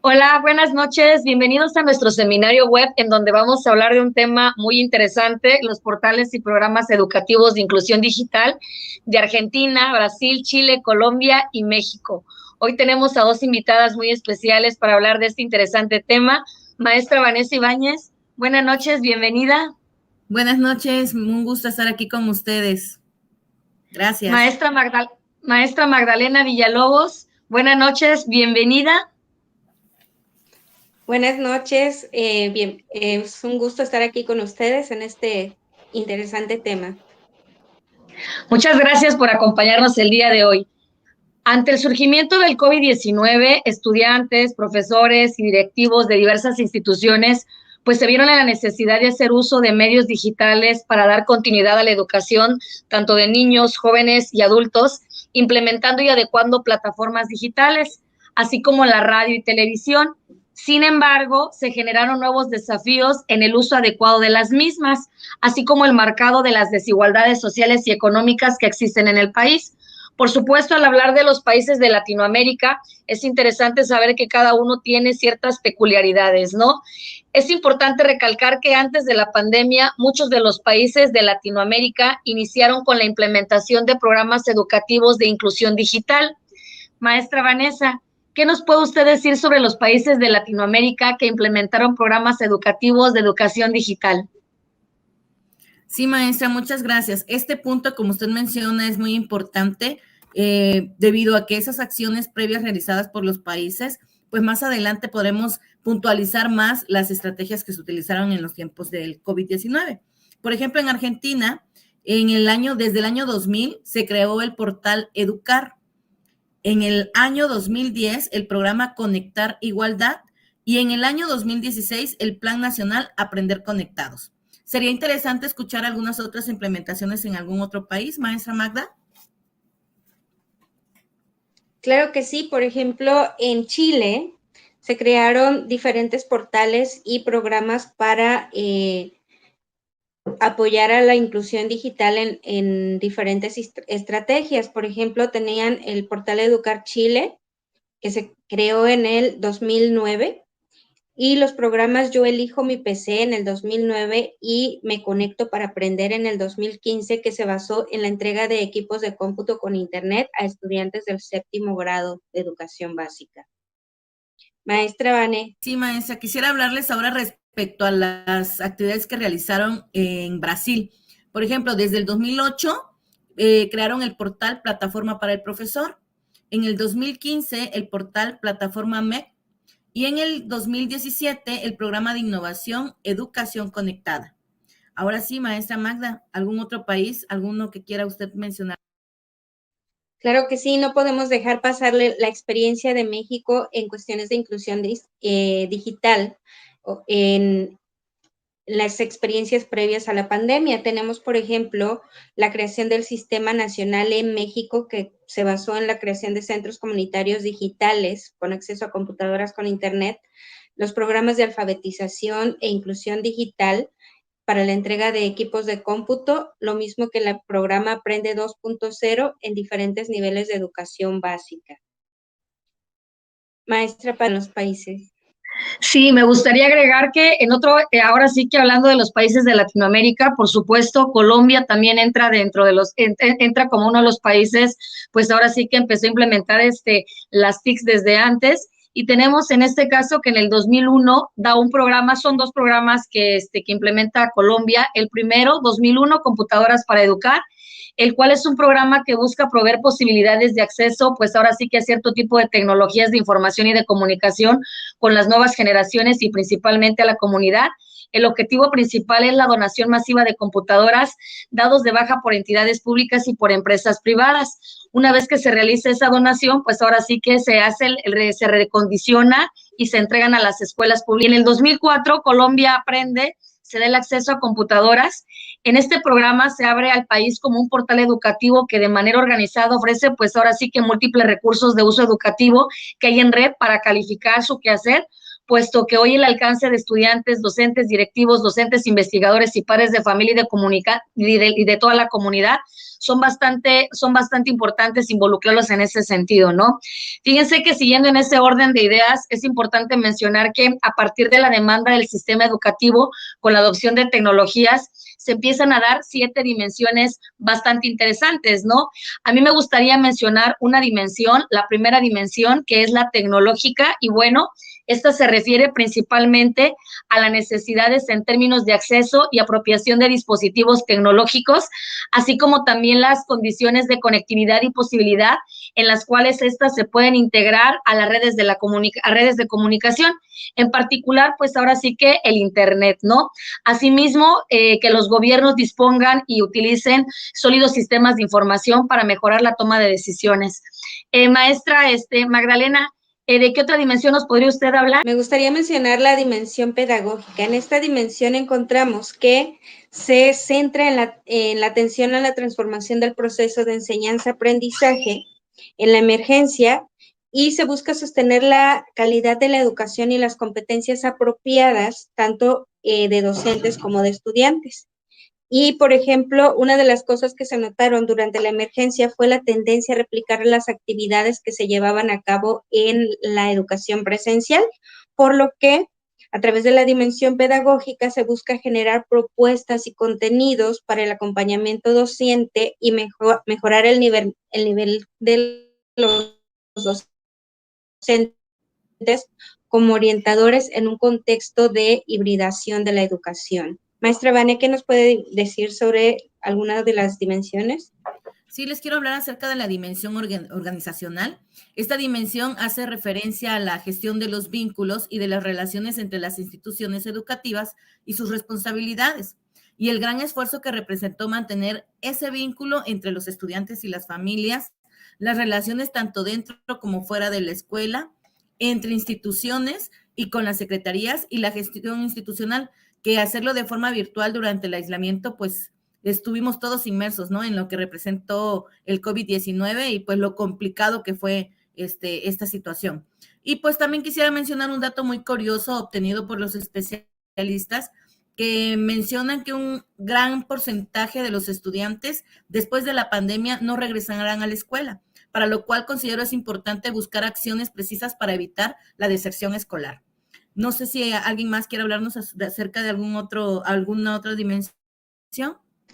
Hola, buenas noches. Bienvenidos a nuestro seminario web en donde vamos a hablar de un tema muy interesante, los portales y programas educativos de inclusión digital de Argentina, Brasil, Chile, Colombia y México. Hoy tenemos a dos invitadas muy especiales para hablar de este interesante tema. Maestra Vanessa Ibáñez, buenas noches, bienvenida. Buenas noches, un gusto estar aquí con ustedes. Gracias. Maestra Magdalena Villalobos, buenas noches, bienvenida. Buenas noches, es un gusto estar aquí con ustedes en este interesante tema. Muchas gracias por acompañarnos el día de hoy. Ante el surgimiento del COVID-19, estudiantes, profesores y directivos de diversas instituciones pues se vieron en la necesidad de hacer uso de medios digitales para dar continuidad a la educación tanto de niños, jóvenes y adultos, implementando y adecuando plataformas digitales, así como la radio y televisión. Sin embargo, se generaron nuevos desafíos en el uso adecuado de las mismas, así como el marcado de las desigualdades sociales y económicas que existen en el país. Por supuesto, al hablar de los países de Latinoamérica, es interesante saber que cada uno tiene ciertas peculiaridades, ¿no? Es importante recalcar que antes de la pandemia, muchos de los países de Latinoamérica iniciaron con la implementación de programas educativos de inclusión digital. Maestra Vanessa, ¿qué nos puede usted decir sobre los países de Latinoamérica que implementaron programas educativos de educación digital? Sí, maestra, muchas gracias. Este punto, como usted menciona, es muy importante debido a que esas acciones previas realizadas por los países, pues más adelante podremos puntualizar más las estrategias que se utilizaron en los tiempos del COVID-19. Por ejemplo, en Argentina, desde el año 2000 se creó el portal Educar. En el año 2010, el programa Conectar Igualdad y en el año 2016, el Plan Nacional Aprender Conectados. Sería interesante escuchar algunas otras implementaciones en algún otro país, maestra Magda. Claro que sí, por ejemplo, en Chile se crearon diferentes portales y programas para apoyar a la inclusión digital en diferentes estrategias. Por ejemplo, tenían el portal Educar Chile, que se creó en el 2009, y los programas Yo Elijo Mi PC en el 2009 y Me Conecto para Aprender en el 2015, que se basó en la entrega de equipos de cómputo con internet a estudiantes del 7º grado de educación básica. Maestra Vane. Sí, maestra, quisiera hablarles ahora respecto a las actividades que realizaron en Brasil. Por ejemplo, desde el 2008 crearon el portal Plataforma para el Profesor, en el 2015 el portal Plataforma MEC, y en el 2017 el programa de innovación Educación Conectada. Ahora sí, maestra Magda, ¿algún otro país, alguno que quiera usted mencionar? Claro que sí, no podemos dejar pasar la experiencia de México en cuestiones de inclusión digital, en las experiencias previas a la pandemia. Tenemos, por ejemplo, la creación del Sistema Nacional en México, que se basó en la creación de centros comunitarios digitales con acceso a computadoras con internet, los programas de alfabetización e inclusión digital para la entrega de equipos de cómputo, lo mismo que el programa Aprende 2.0 en diferentes niveles de educación básica. Maestra, para los países. Sí, me gustaría agregar que ahora sí que hablando de los países de Latinoamérica, por supuesto, Colombia también entra dentro de entra como uno de los países, pues ahora sí que empezó a implementar las TICs desde antes. Y tenemos en este caso que en el 2001 da un programa, son dos programas que implementa Colombia. El primero, 2001, Computadoras para Educar, el cual es un programa que busca proveer posibilidades de acceso, pues ahora sí que a cierto tipo de tecnologías de información y de comunicación con las nuevas generaciones y principalmente a la comunidad. El objetivo principal es la donación masiva de computadoras dados de baja por entidades públicas y por empresas privadas. Una vez que se realiza esa donación, pues ahora sí que se recondiciona y se entregan a las escuelas públicas. En el 2004, Colombia Aprende se da el acceso a computadoras. En este programa se abre al país como un portal educativo que de manera organizada ofrece, pues ahora sí que múltiples recursos de uso educativo que hay en red para calificar su quehacer, puesto que hoy el alcance de estudiantes, docentes, directivos, docentes, investigadores y padres de familia y de toda la comunidad son bastante importantes involucrarlos en ese sentido, ¿no? Fíjense que siguiendo en ese orden de ideas, es importante mencionar que a partir de la demanda del sistema educativo con la adopción de tecnologías, se empiezan a dar 7 dimensiones bastante interesantes, ¿no? A mí me gustaría mencionar una dimensión, la primera dimensión, que es la tecnológica, y bueno, esta se refiere principalmente a las necesidades en términos de acceso y apropiación de dispositivos tecnológicos, así como también las condiciones de conectividad y posibilidad en las cuales estas se pueden integrar a las redes de comunicación, en particular, pues ahora sí que el Internet, ¿no? Asimismo, que los gobiernos dispongan y utilicen sólidos sistemas de información para mejorar la toma de decisiones. Maestra Magdalena, ¿de qué otra dimensión nos podría usted hablar? Me gustaría mencionar la dimensión pedagógica. En esta dimensión encontramos que se centra en la atención a la transformación del proceso de enseñanza-aprendizaje en la emergencia y se busca sostener la calidad de la educación y las competencias apropiadas, tanto de docentes como de estudiantes. Y, por ejemplo, una de las cosas que se notaron durante la emergencia fue la tendencia a replicar las actividades que se llevaban a cabo en la educación presencial, por lo que a través de la dimensión pedagógica se busca generar propuestas y contenidos para el acompañamiento docente y mejorar el nivel de los docentes como orientadores en un contexto de hibridación de la educación. Maestra Vane, ¿qué nos puede decir sobre alguna de las dimensiones? Sí, les quiero hablar acerca de la dimensión organizacional. Esta dimensión hace referencia a la gestión de los vínculos y de las relaciones entre las instituciones educativas y sus responsabilidades, y el gran esfuerzo que representó mantener ese vínculo entre los estudiantes y las familias, las relaciones tanto dentro como fuera de la escuela, entre instituciones y con las secretarías y la gestión institucional, que hacerlo de forma virtual durante el aislamiento, pues estuvimos todos inmersos, ¿no? En lo que representó el COVID-19 y pues lo complicado que fue esta situación. Y pues también quisiera mencionar un dato muy curioso obtenido por los especialistas que mencionan que un gran porcentaje de los estudiantes después de la pandemia no regresarán a la escuela, para lo cual considero es importante buscar acciones precisas para evitar la deserción escolar. No sé si alguien más quiere hablarnos acerca de alguna otra dimensión.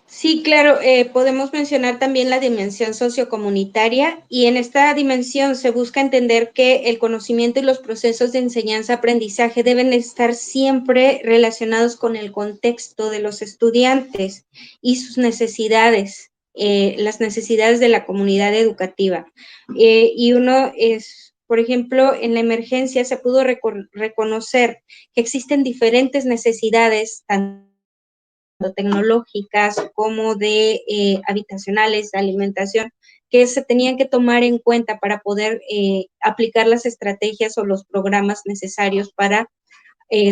Sí, claro, podemos mencionar también la dimensión sociocomunitaria, y en esta dimensión se busca entender que el conocimiento y los procesos de enseñanza-aprendizaje deben estar siempre relacionados con el contexto de los estudiantes y sus necesidades, las necesidades de la comunidad educativa. Y uno es, por ejemplo, en la emergencia se pudo reconocer que existen diferentes necesidades, tanto tecnológicas como de habitacionales, de alimentación, que se tenían que tomar en cuenta para poder aplicar las estrategias o los programas necesarios para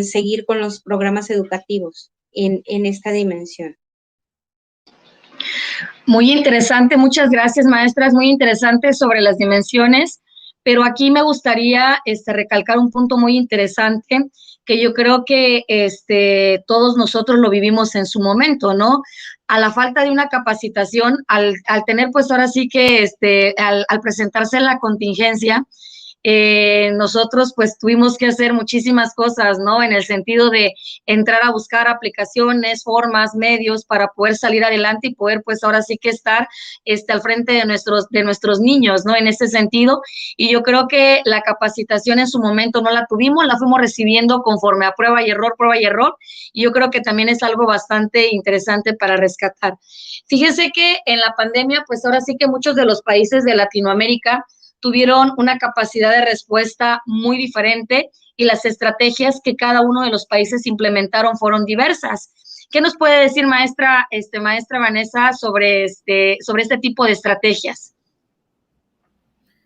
seguir con los programas educativos en esta dimensión. Muy interesante, muchas gracias, maestras, muy interesante sobre las dimensiones, pero aquí me gustaría recalcar un punto muy interesante que yo creo que todos nosotros lo vivimos en su momento, ¿no? A la falta de una capacitación, al tener pues ahora sí que al presentarse la contingencia, nosotros pues tuvimos que hacer muchísimas cosas, ¿no? En el sentido de entrar a buscar aplicaciones, formas, medios para poder salir adelante y poder pues ahora sí que estar al frente de nuestros niños, ¿no? En ese sentido, y yo creo que la capacitación en su momento no la tuvimos, la fuimos recibiendo conforme a prueba y error, y yo creo que también es algo bastante interesante para rescatar. Fíjense que en la pandemia, pues ahora sí que muchos de los países de Latinoamérica tuvieron una capacidad de respuesta muy diferente y las estrategias que cada uno de los países implementaron fueron diversas. ¿Qué nos puede decir, maestra Vanessa, sobre este tipo de estrategias?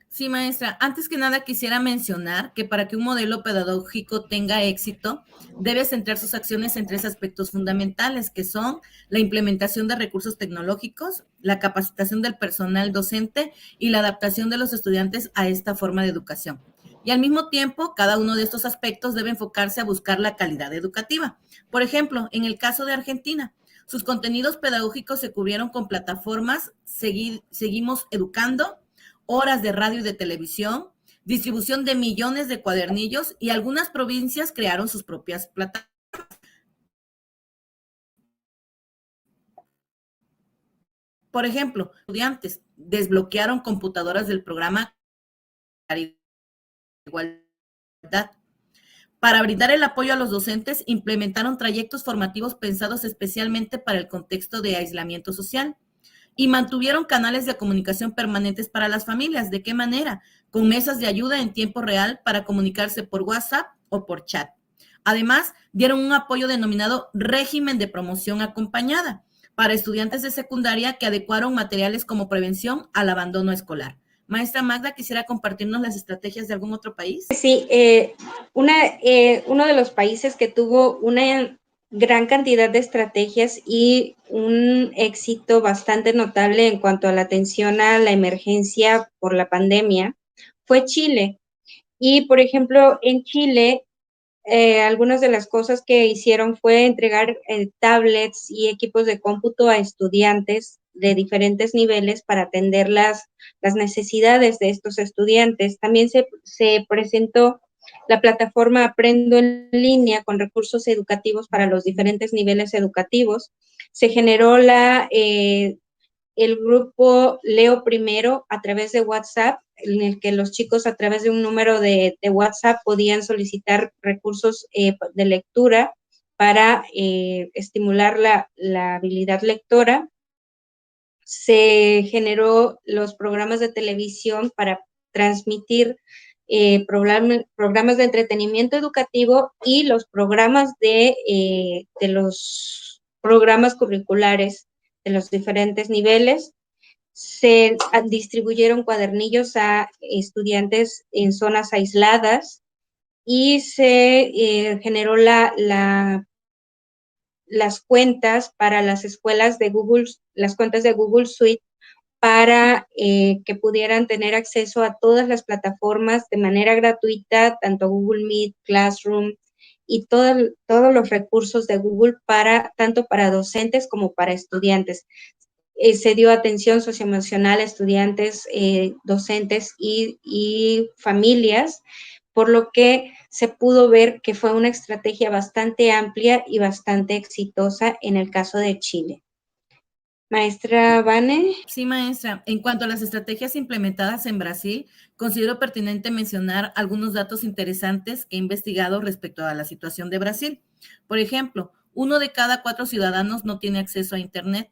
Sí, maestra. Antes que nada quisiera mencionar que para que un modelo pedagógico tenga éxito, debe centrar sus acciones en 3 aspectos fundamentales, que son la implementación de recursos tecnológicos, la capacitación del personal docente y la adaptación de los estudiantes a esta forma de educación. Y al mismo tiempo, cada uno de estos aspectos debe enfocarse a buscar la calidad educativa. Por ejemplo, en el caso de Argentina, sus contenidos pedagógicos se cubrieron con plataformas Seguimos Educando, horas de radio y de televisión, distribución de millones de cuadernillos, y algunas provincias crearon sus propias plataformas. Por ejemplo, estudiantes desbloquearon computadoras del programa Igualdad. Para brindar el apoyo a los docentes, implementaron trayectos formativos pensados especialmente para el contexto de aislamiento social y mantuvieron canales de comunicación permanentes para las familias. ¿De qué manera? Con mesas de ayuda en tiempo real para comunicarse por WhatsApp o por chat. Además, dieron un apoyo denominado régimen de promoción acompañada para estudiantes de secundaria que adecuaron materiales como prevención al abandono escolar. Maestra Magda, ¿quisiera compartirnos las estrategias de algún otro país? Sí, uno de los países que tuvo una gran cantidad de estrategias y un éxito bastante notable en cuanto a la atención a la emergencia por la pandemia fue Chile. Y, por ejemplo, en Chile, algunas de las cosas que hicieron fue entregar tablets y equipos de cómputo a estudiantes de diferentes niveles para atender las necesidades de estos estudiantes. También se presentó la plataforma Aprendo en línea con recursos educativos para los diferentes niveles educativos. Se generó el grupo Leo Primero a través de WhatsApp, en el que los chicos a través de un número de WhatsApp podían solicitar recursos de lectura para estimular la habilidad lectora. Se generó los programas de televisión para transmitir programas de entretenimiento educativo y los programas de los programas curriculares de los diferentes niveles. Se distribuyeron cuadernillos a estudiantes en zonas aisladas y se generó las cuentas para las escuelas de Google, las cuentas de Google Suite, para que pudieran tener acceso a todas las plataformas de manera gratuita, tanto Google Meet, Classroom y todos los recursos de Google tanto para docentes como para estudiantes. Se dio atención socioemocional a estudiantes, docentes y familias, por lo que se pudo ver que fue una estrategia bastante amplia y bastante exitosa en el caso de Chile. Maestra Vane. Sí, maestra. En cuanto a las estrategias implementadas en Brasil, considero pertinente mencionar algunos datos interesantes que he investigado respecto a la situación de Brasil. Por ejemplo, 1 de cada 4 ciudadanos no tiene acceso a Internet.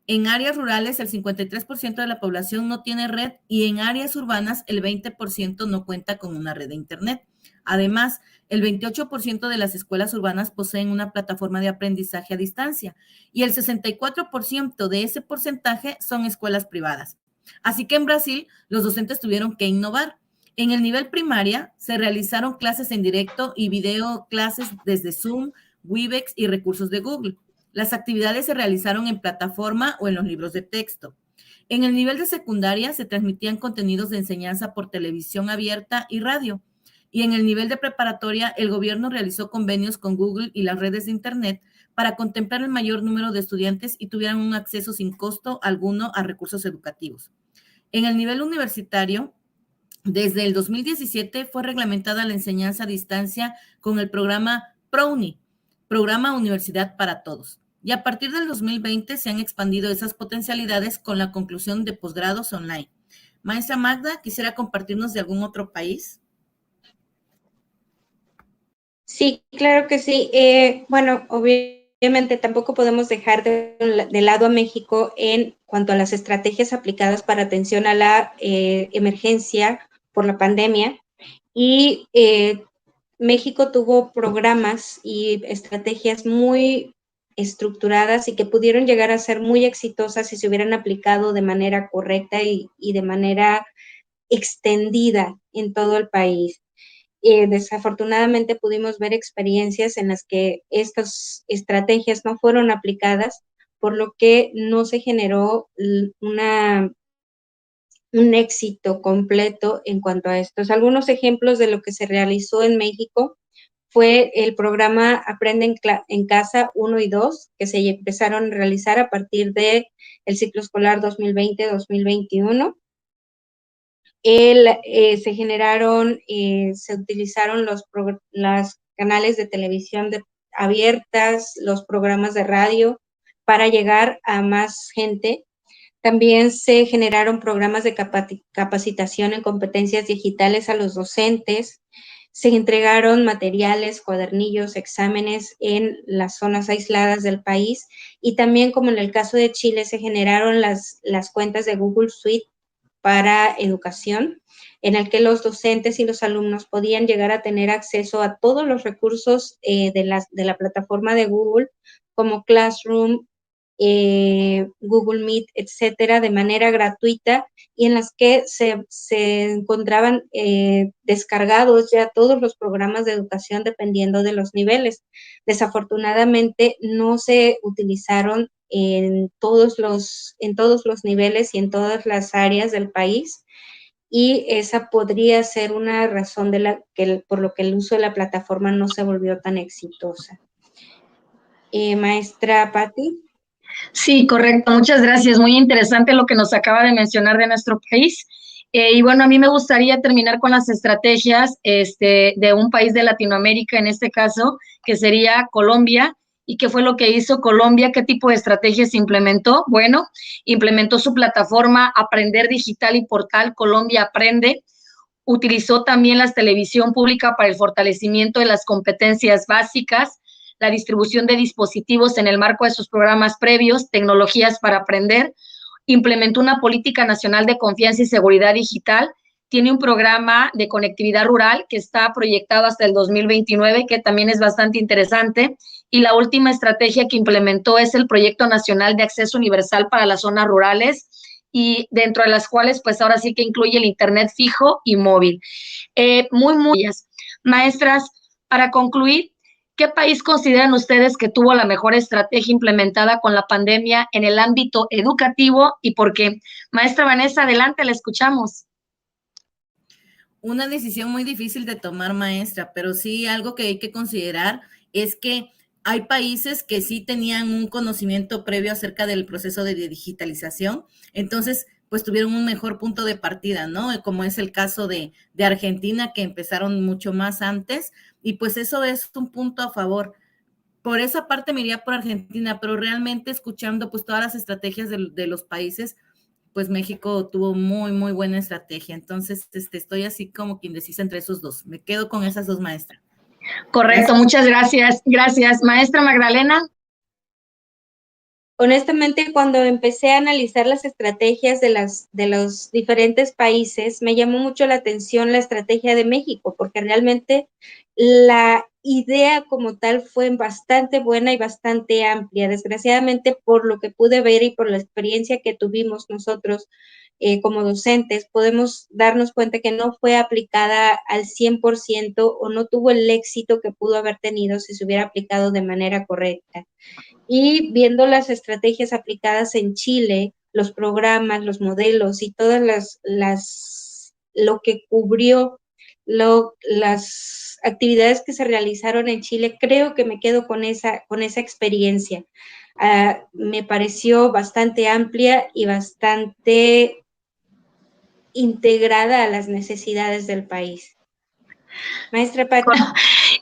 En áreas rurales, el 53% de la población no tiene red y en áreas urbanas, el 20% no cuenta con una red de Internet. Además, el 28% de las escuelas urbanas poseen una plataforma de aprendizaje a distancia y el 64% de ese porcentaje son escuelas privadas. Así que en Brasil, los docentes tuvieron que innovar. En el nivel primaria, se realizaron clases en directo y video clases desde Zoom, Webex y recursos de Google. Las actividades se realizaron en plataforma o en los libros de texto. En el nivel de secundaria se transmitían contenidos de enseñanza por televisión abierta y radio. Y en el nivel de preparatoria, el gobierno realizó convenios con Google y las redes de Internet para contemplar el mayor número de estudiantes y tuvieran un acceso sin costo alguno a recursos educativos. En el nivel universitario, desde el 2017 fue reglamentada la enseñanza a distancia con el programa PROUNI, Programa Universidad para Todos. Y a partir del 2020 se han expandido esas potencialidades con la conclusión de posgrados online. Maestra Magda, ¿quisiera compartirnos de algún otro país? Sí, claro que sí. Bueno, obviamente tampoco podemos dejar de lado a México en cuanto a las estrategias aplicadas para atención a la emergencia por la pandemia. Y México tuvo programas y estrategias muy estructuradas y que pudieron llegar a ser muy exitosas si se hubieran aplicado de manera correcta y de manera extendida en todo el país. Desafortunadamente pudimos ver experiencias en las que estas estrategias no fueron aplicadas, por lo que no se generó un éxito completo en cuanto a estos. Algunos ejemplos de lo que se realizó en México fue el programa Aprende en Casa 1 y 2, que se empezaron a realizar a partir del ciclo escolar 2020-2021. Se utilizaron los canales de televisión abiertas, los programas de radio para llegar a más gente. También se generaron programas de capacitación en competencias digitales a los docentes. Se entregaron materiales, cuadernillos, exámenes en las zonas aisladas del país y también, como en el caso de Chile, se generaron las cuentas de Google Suite para educación, en el que los docentes y los alumnos podían llegar a tener acceso a todos los recursos de la plataforma de Google, como Classroom, Google Meet, etcétera, de manera gratuita, y en las que se encontraban descargados ya todos los programas de educación dependiendo de los niveles. Desafortunadamente no se utilizaron en todos los niveles y en todas las áreas del país, y esa podría ser una razón por lo que el uso de la plataforma no se volvió tan exitosa. Maestra Patti. Sí, correcto. Muchas gracias. Muy interesante lo que nos acaba de mencionar de nuestro país. Y bueno, a mí me gustaría terminar con las estrategias de un país de Latinoamérica, en este caso, que sería Colombia. ¿Y qué fue lo que hizo Colombia? ¿Qué tipo de estrategias implementó? Bueno, implementó su plataforma Aprender Digital y Portal Colombia Aprende. Utilizó también la televisión pública para el fortalecimiento de las competencias básicas, la distribución de dispositivos en el marco de sus programas previos, tecnologías para aprender, implementó una política nacional de confianza y seguridad digital, tiene un programa de conectividad rural que está proyectado hasta el 2029, que también es bastante interesante, y la última estrategia que implementó es el Proyecto Nacional de Acceso Universal para las Zonas Rurales, y dentro de las cuales pues ahora sí que incluye el internet fijo y móvil. Muy maestras, para concluir, ¿qué país consideran ustedes que tuvo la mejor estrategia implementada con la pandemia en el ámbito educativo y por qué? Maestra Vanessa, adelante, la escuchamos. Una decisión muy difícil de tomar, maestra, pero sí algo que hay que considerar es que hay países que sí tenían un conocimiento previo acerca del proceso de digitalización, entonces pues tuvieron un mejor punto de partida, ¿no? Como es el caso de Argentina, que empezaron mucho más antes, y pues eso es un punto a favor. Por esa parte me iría por Argentina, pero realmente escuchando pues todas las estrategias de los países, pues México tuvo muy, muy buena estrategia. Entonces, estoy así como que indecisa entre esos dos. Me quedo con esas dos, maestra. Correcto, gracias. Muchas gracias. Gracias. Maestra Magdalena. Honestamente, cuando empecé a analizar las estrategias de los diferentes países, me llamó mucho la atención la estrategia de México, porque realmente la idea como tal fue bastante buena y bastante amplia. Desgraciadamente, por lo que pude ver y por la experiencia que tuvimos nosotros como docentes, podemos darnos cuenta que no fue aplicada al 100% o no tuvo el éxito que pudo haber tenido si se hubiera aplicado de manera correcta. Y viendo las estrategias aplicadas en Chile, los programas, los modelos y todas lo que cubrió las actividades que se realizaron en Chile, creo que me quedo con esa experiencia. Me pareció bastante amplia y bastante integrada a las necesidades del país. Maestra Patti.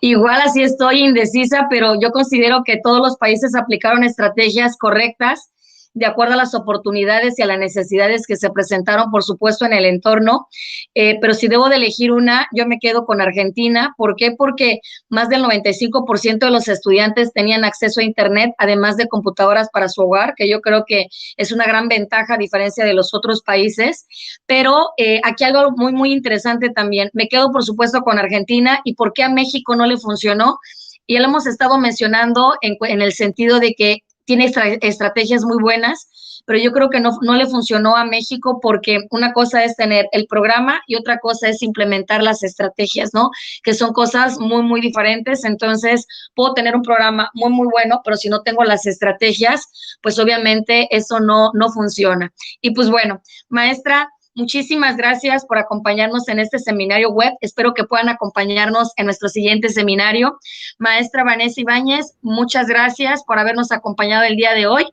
Igual así estoy indecisa, pero yo considero que todos los países aplicaron estrategias correctas de acuerdo a las oportunidades y a las necesidades que se presentaron, por supuesto, en el entorno. Pero si debo de elegir una, yo me quedo con Argentina. ¿Por qué? Porque más del 95% de los estudiantes tenían acceso a Internet, además de computadoras para su hogar, que yo creo que es una gran ventaja a diferencia de los otros países. Pero aquí algo muy, muy interesante también. Me quedo, por supuesto, con Argentina. ¿Y por qué a México no le funcionó? Y ya lo hemos estado mencionando en el sentido de que tiene estrategias muy buenas, pero yo creo que no le funcionó a México porque una cosa es tener el programa y otra cosa es implementar las estrategias, ¿no? Que son cosas muy, muy diferentes. Entonces, puedo tener un programa muy, muy bueno, pero si no tengo las estrategias, pues obviamente eso no funciona. Y pues bueno, maestra, muchísimas gracias por acompañarnos en este seminario web. Espero que puedan acompañarnos en nuestro siguiente seminario. Maestra Vanessa Ibáñez, muchas gracias por habernos acompañado el día de hoy.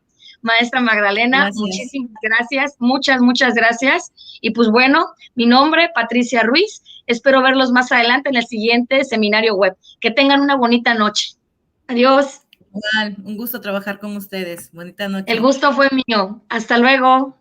Maestra Magdalena, muchísimas gracias, muchas gracias. Y pues bueno, mi nombre, Patricia Ruiz. Espero verlos más adelante en el siguiente seminario web. Que tengan una bonita noche. Adiós. Igual, un gusto trabajar con ustedes. Bonita noche. El gusto fue mío. Hasta luego.